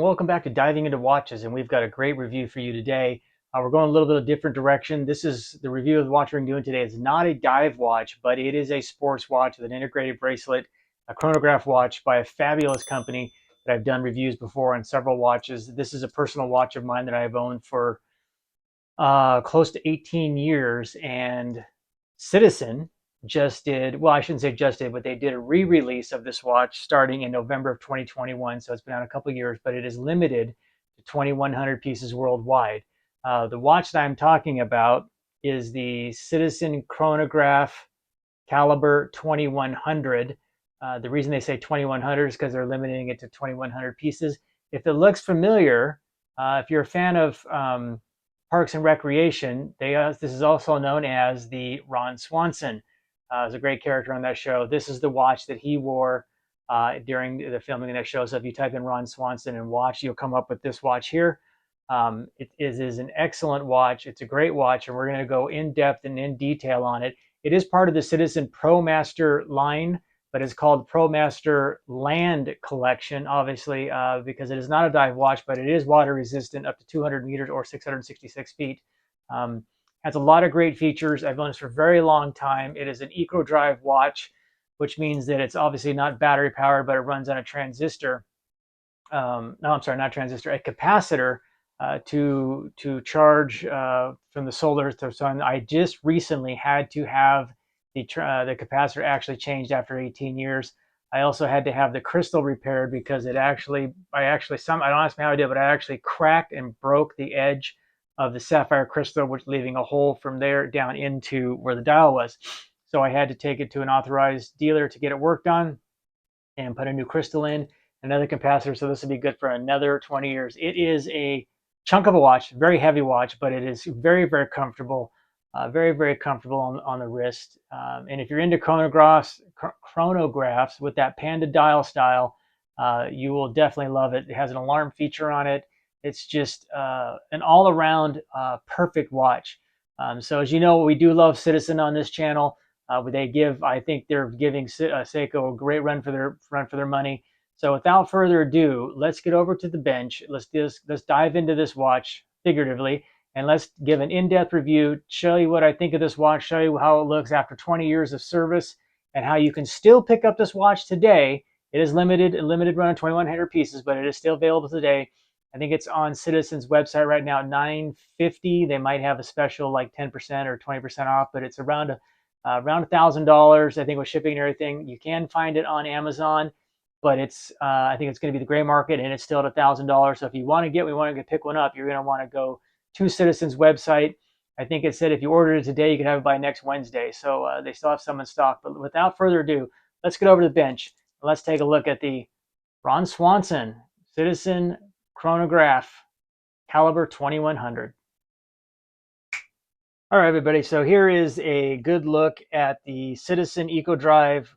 welcome back to Diving into Watches, and we've got a great review for you today. We're going a little bit of a different direction. This is the review of the watch we're doing today. It's not a dive watch, but it is a sports watch with an integrated bracelet, a chronograph watch by a fabulous company that I've done reviews before on several watches. This is a personal watch of mine that I've owned for close to 18 years, and Citizen just did, well, I shouldn't say just did, but they did a re-release of this watch starting in November of 2021. So it's been out a couple of years, but it is limited to 2,100 pieces worldwide. The watch that I'm talking about is the Citizen Chronograph Caliber 2100. The reason they say 2100 is because they're limiting it to 2,100 pieces. If it looks familiar, if you're a fan of Parks and Recreation, this is also known as the Ron Swanson. Is a great character on that show. This is the watch that he wore during the filming of that show. So if you type in Ron Swanson and watch, you'll come up with this watch here. It is an excellent watch. It's a great watch, and we're going to go in depth and in detail on it. It is part of the Citizen Promaster line, but it's called Promaster Land Collection, obviously, because it is not a dive watch, but it is water resistant up to 200 meters or 666 feet. Has a lot of great features. I've owned this for a very long time. It is an eco drive watch, which means that it's obviously not battery powered, but it runs on a transistor. No, I'm sorry, not transistor, a capacitor to charge from the solar to the sun. I just recently had to have the capacitor actually changed after 18 years. I also had to have the crystal repaired because I don't ask me how I did, but I actually cracked and broke the edge of the sapphire crystal, which leaving a hole from there down into where the dial was. So I had to take it to an authorized dealer to get it worked on and put a new crystal in, another capacitor. So this will be good for another 20 years. It is a chunk of a watch, very heavy watch, but it is very, very comfortable, very comfortable on the wrist. And if you're into chronographs with that Panda Dial style, you will definitely love it. It has an alarm feature on it. It's just an all-around perfect watch. So as you know, we do love Citizen on this channel. I think they're giving Seiko a great run for their money. So without further ado, let's get over to the bench. Let's dive into this watch figuratively, and let's give an in-depth review, show you what I think of this watch, show you how it looks after 20 years of service, and how you can still pick up this watch today. It is a limited run of 2,100 pieces, but it is still available today. I think it's on Citizen's website right now, $950. They might have a special like 10% or 20% off, but it's around $1,000, I think, with shipping and everything. You can find it on Amazon, but I think it's going to be the gray market, and it's still at $1,000. So if you want to pick one up, you're going to want to go to Citizen's website. I think it said if you ordered it today, you could have it by next Wednesday. So they still have some in stock. But without further ado, let's get over to the bench. Let's take a look at the Ron Swanson Citizen Chronograph Caliber 2100. All right, everybody. So here is a good look at the Citizen EcoDrive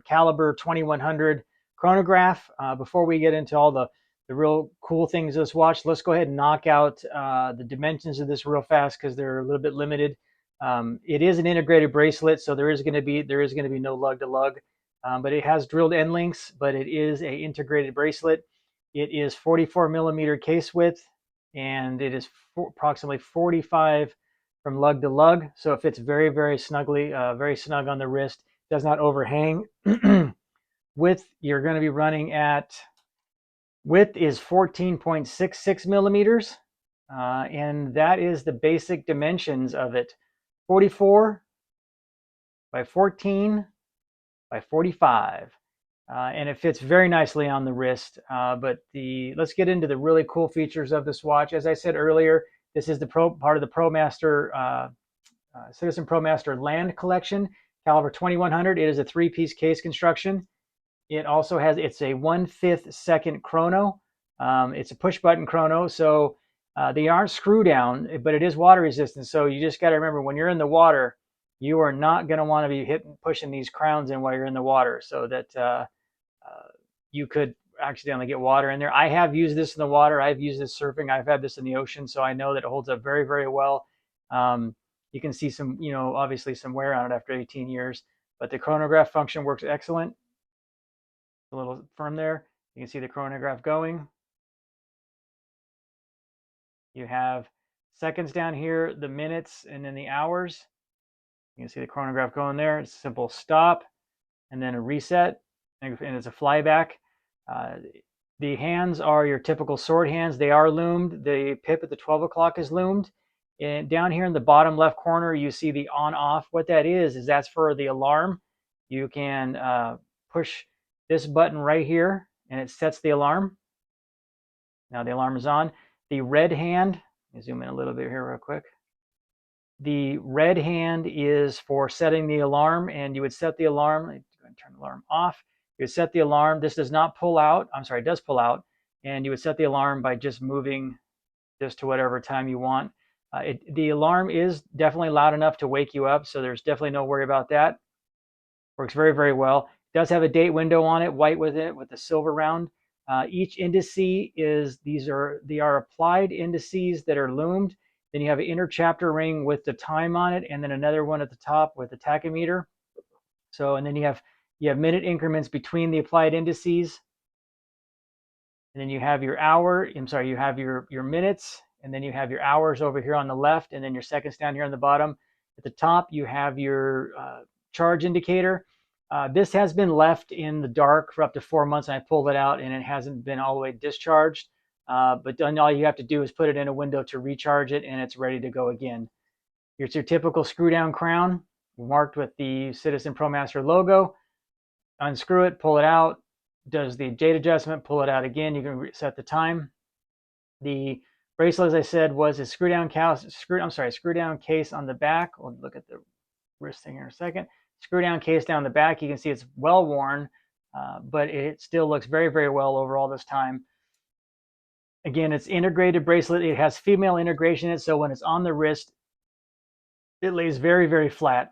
Caliber 2100 chronograph. Before we get into all the real cool things of this watch, let's go ahead and knock out the dimensions of this real fast because they're a little bit limited. It is an integrated bracelet, so there is going to be no lug to lug, but it has drilled end links. But it is a integrated bracelet. It is 44 millimeter case width, and it is approximately 45 from lug to lug, so it fits very snugly, very snug on the wrist. Does not overhang. Width, you're going to be running at, width is 14.66 millimeters, and that is the basic dimensions of it. 44 by 14 by 45. And it fits very nicely on the wrist. Let's get into the really cool features of this watch. As I said earlier, this is part of the Promaster Citizen Promaster Land Collection, Caliber 2100. It is a three-piece case construction. It also has, it's a 1/5 second chrono. It's a push-button chrono, so they aren't screw down, but it is water resistant. So you just got to remember, when you're in the water, you are not going to want to be pushing these crowns in while you're in the water, so that you could accidentally get water in there. I have used this in the water. I've used this surfing. I've had this in the ocean, so I know that it holds up very well. You can see some, obviously some wear on it after 18 years, but the chronograph function works excellent. A little firm there. You can see the chronograph going. You have seconds down here, the minutes, and then the hours. You can see the chronograph going there. It's a simple stop and then a reset, and it's a flyback. Uh, the hands are your typical sword hands. They are loomed. The pip at the 12 o'clock is loomed. And down here in the bottom left corner, you see the on-off. What that is that's for the alarm. You can push this button right here, and it sets the alarm. Now the alarm is on. The red hand, let me zoom in a little bit here real quick. The red hand is for setting the alarm, and you would set the alarm. I'm going to turn the alarm off. You would set the alarm. This does not pull out. I'm sorry, it does pull out. And you would set the alarm by just moving this to whatever time you want. The alarm is definitely loud enough to wake you up, so there's definitely no worry about that. Works very, very well. It does have a date window on it, white with it, with the silver round. Each indice is, they are applied indices that are loomed. Then you have an inner chapter ring with the time on it, and then another one at the top with the tachometer. So, and then you have minute increments between the applied indices. And then you have your hour, you have your minutes, and then you have your hours over here on the left, and then your seconds down here on the bottom. At the top, you have your charge indicator. This has been left in the dark for up to 4 months, and I pulled it out, and it hasn't been all the way discharged. But then all you have to do is put it in a window to recharge it, and it's ready to go again. Here's your typical screw down crown, marked with the Citizen Promaster logo. Unscrew it, pull it out, does the date adjustment, pull it out again. You can reset the time. The bracelet, as I said, was a screw down case on the back. We'll look at the wrist thing here in a second. Screw down case down the back. You can see it's well worn, but it still looks very, very well over all this time. Again, it's integrated bracelet. It has female integration in it, so when it's on the wrist, it lays very, very flat.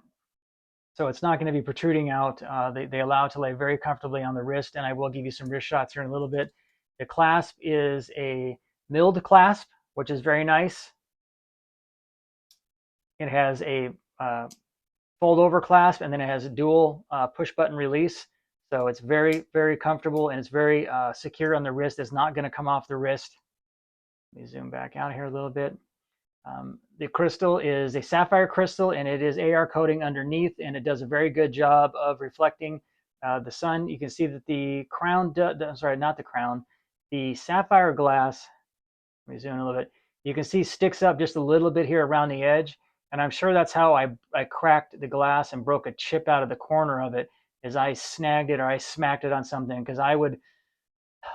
So it's not going to be protruding out. They allow it to lay very comfortably on the wrist, and I will give you some wrist shots here in a little bit. The clasp is a milled clasp, which is very nice. It has a fold over clasp, and then it has a dual push button release. So it's very, very comfortable, and it's very secure on the wrist. It's not going to come off the wrist. Let me zoom back out here a little bit. The crystal is a sapphire crystal, and it is AR coating underneath, and it does a very good job of reflecting the sun. You can see that the crown, not the crown, the sapphire glass, let me zoom in a little bit, you can see sticks up just a little bit here around the edge, and I'm sure that's how I cracked the glass and broke a chip out of the corner of it, as I snagged it or I smacked it on something, because I would,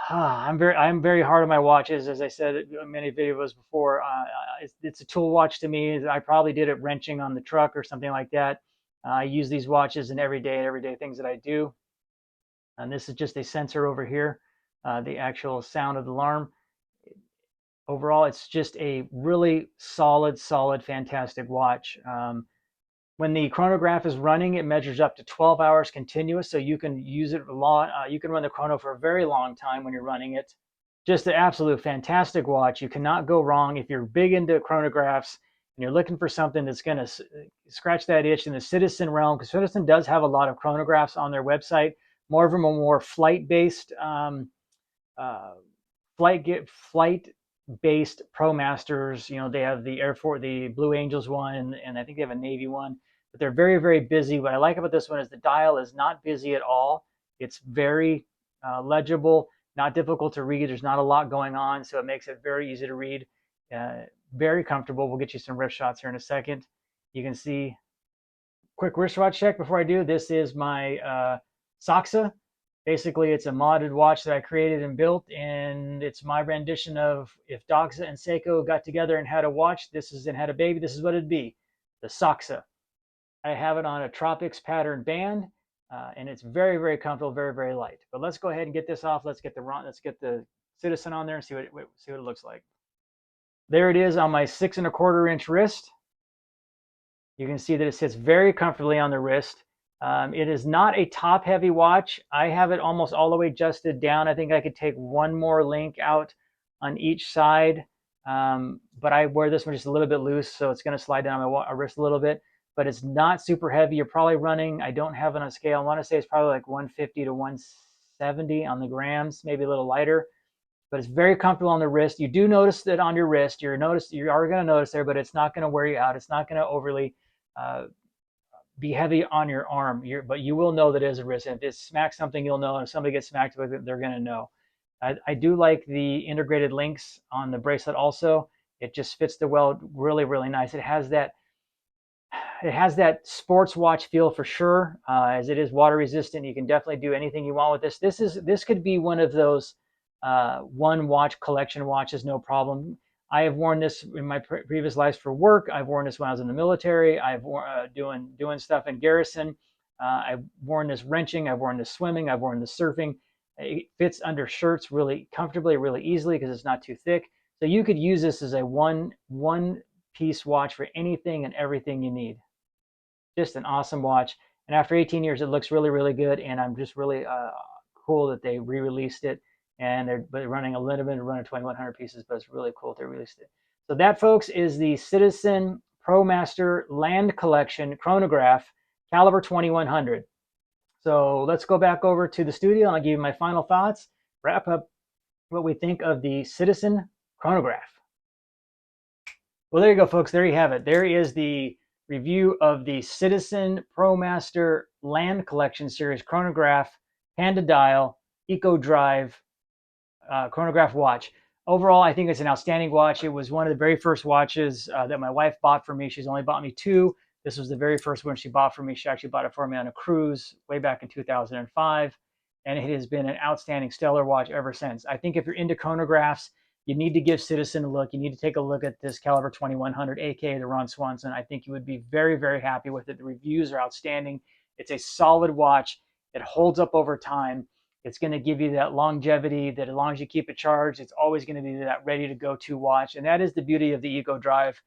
I'm very hard on my watches, as I said in many videos before. It's a tool watch to me. I probably did it wrenching on the truck or something like that. I use these watches in everyday things that I do. And this is just a sensor over here, the actual sound of the alarm. Overall, it's just a really solid, fantastic watch. When the chronograph is running, it measures up to 12 hours continuous, so you can use it a lot. You can run the chrono for a very long time when you're running it. Just an absolute fantastic watch. You cannot go wrong if you're big into chronographs and you're looking for something that's going to scratch that itch in the Citizen realm, because Citizen does have a lot of chronographs on their website. More of them are more flight-based, flight-based Promasters. You know, they have the Air Force, the Blue Angels one, and I think they have a Navy one. But they're very, very busy. What I like about this one is the dial is not busy at all. It's very legible, not difficult to read. There's not a lot going on, so it makes it very easy to read. Very comfortable. We'll get you some wrist shots here in a second. You can see, quick wristwatch check before I do. This is my Soxa. Basically, it's a modded watch that I created and built, and it's my rendition of if Doxa and Seiko got together and had a watch, and had a baby, this is what it'd be, the Soxa. I have it on a Tropics pattern band, and it's very, very comfortable, very, very light. But let's go ahead and get this off. Let's get the Citizen on there and see what it looks like. There it is on my 6 1/4 inch wrist. You can see that it sits very comfortably on the wrist. It is not a top-heavy watch. I have it almost all the way adjusted down. I think I could take one more link out on each side, but I wear this one just a little bit loose, so it's going to slide down my wrist a little bit. But it's not super heavy. You're probably running, I don't have it on a scale, I want to say it's probably like 150 to 170 on the grams, maybe a little lighter. but it's very comfortable on the wrist. You do notice that on your wrist, you are going to notice there, but it's not going to wear you out. It's not going to overly be heavy on your arm, but you will know that it is a wrist. And if it smacks something, you'll know. And if somebody gets smacked with it, they're going to know. I do like the integrated links on the bracelet also. It just fits the weld really, really nice. It has that sports watch feel for sure, as it is water resistant. You can definitely do anything you want with this. This could be one of those one watch collection watches, no problem. I have worn this in my previous lives for work. I've worn this when I was in the military. I've worn doing stuff in garrison. I've worn this wrenching. I've worn this swimming. I've worn this surfing. It fits under shirts really comfortably, really easily because it's not too thick. So you could use this as a one piece watch for anything and everything you need. Just an awesome watch. And after 18 years, it looks really, really good. And I'm just really cool that they re-released it. And they're running a limited run of 2,100 pieces, but it's really cool they released it. So that, folks, is the Citizen Promaster Land Collection Chronograph Caliber 2100. So let's go back over to the studio and I'll give you my final thoughts, wrap up what we think of the Citizen Chronograph. Well, there you go, folks. There you have it. There is the review of the Citizen Promaster Land Collection Series Chronograph, Panda Dial, Eco Drive, chronograph watch. Overall, I think it's an outstanding watch. It was one of the very first watches that my wife bought for me. She's only bought me two. This was the very first one she bought for me. She actually bought it for me on a cruise way back in 2005. And it has been an outstanding, stellar watch ever since. I think if you're into chronographs, you need to give Citizen a look. You need to take a look at this Caliber 2100, aka the Ron Swanson. I think you would be very, very happy with it. The reviews are outstanding. It's a solid watch. It holds up over time. It's going to give you that longevity that as long as you keep it charged, it's always going to be that ready to go to watch. And that is the beauty of the Eco Drive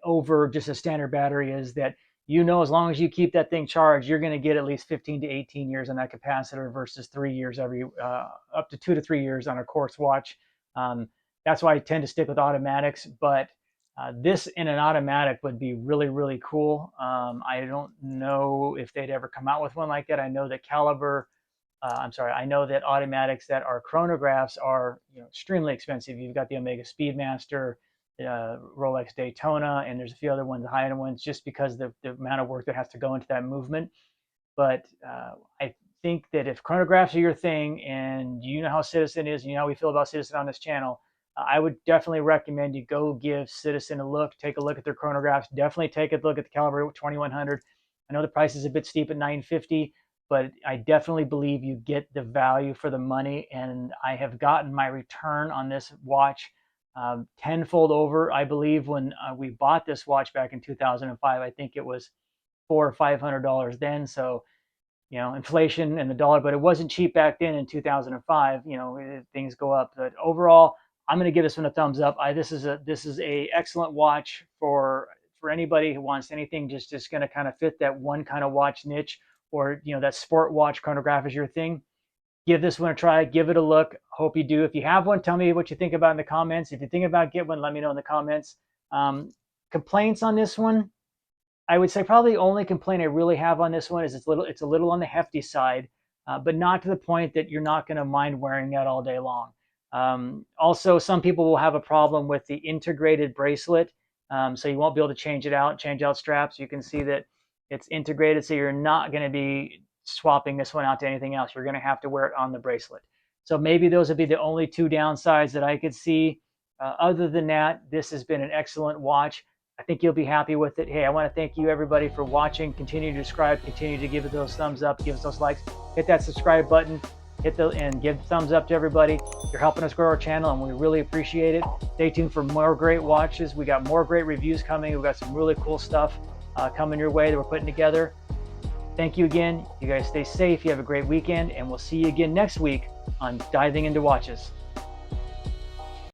over just a standard battery, is that as long as you keep that thing charged, you're going to get at least 15 to 18 years on that capacitor versus 3 years up to 2 to 3 years on a quartz watch. That's why I tend to stick with automatics, but this in an automatic would be really, really cool. I don't know if they'd ever come out with one like that. I know that I know that automatics that are chronographs are extremely expensive. You've got the Omega Speedmaster, Rolex Daytona, and there's a few other ones, the high-end ones, just because the amount of work that has to go into that movement. But I think that if chronographs are your thing, and you know how Citizen is, and you know how we feel about Citizen on this channel, I would definitely recommend you go give Citizen a look. Take a look at their chronographs. Definitely take a look at the Caliber 2100. I know the price is a bit steep at $950, but I definitely believe you get the value for the money. And I have gotten my return on this watch tenfold over. I believe when we bought this watch back in 2005, I think it was $400 or $500 then. So inflation and the dollar, but it wasn't cheap back then in 2005. Things go up. But overall, I'm going to give this one a thumbs up. This is a excellent watch for anybody who wants anything just going to kind of fit that one kind of watch niche, or that sport watch chronograph is your thing. Give this one a try. Give it a look. Hope you do. If you have one, tell me what you think about in the comments. If you think about getting one, let me know in the comments. Complaints on this one, I would say probably the only complaint I really have on this one is it's a little on the hefty side, but not to the point that you're not going to mind wearing that all day long. Also, some people will have a problem with the integrated bracelet, so you won't be able to change out straps. You can see that it's integrated, so you're not going to be swapping this one out to anything else. You're going to have to wear it on the bracelet. So maybe those would be the only two downsides that I could see. Other than that, this has been an excellent watch. I think you'll be happy with it. Hey, I want to thank you everybody for watching. Continue to subscribe. Continue to give it those thumbs up. Give us those likes. Hit that subscribe button. And give thumbs up to everybody. You're helping us grow our channel, and we really appreciate it. Stay tuned for more great watches. We got more great reviews coming. We've got some really cool stuff coming your way that we're putting together. Thank you again. You guys stay safe. You have a great weekend, and we'll see you again next week on Diving Into Watches.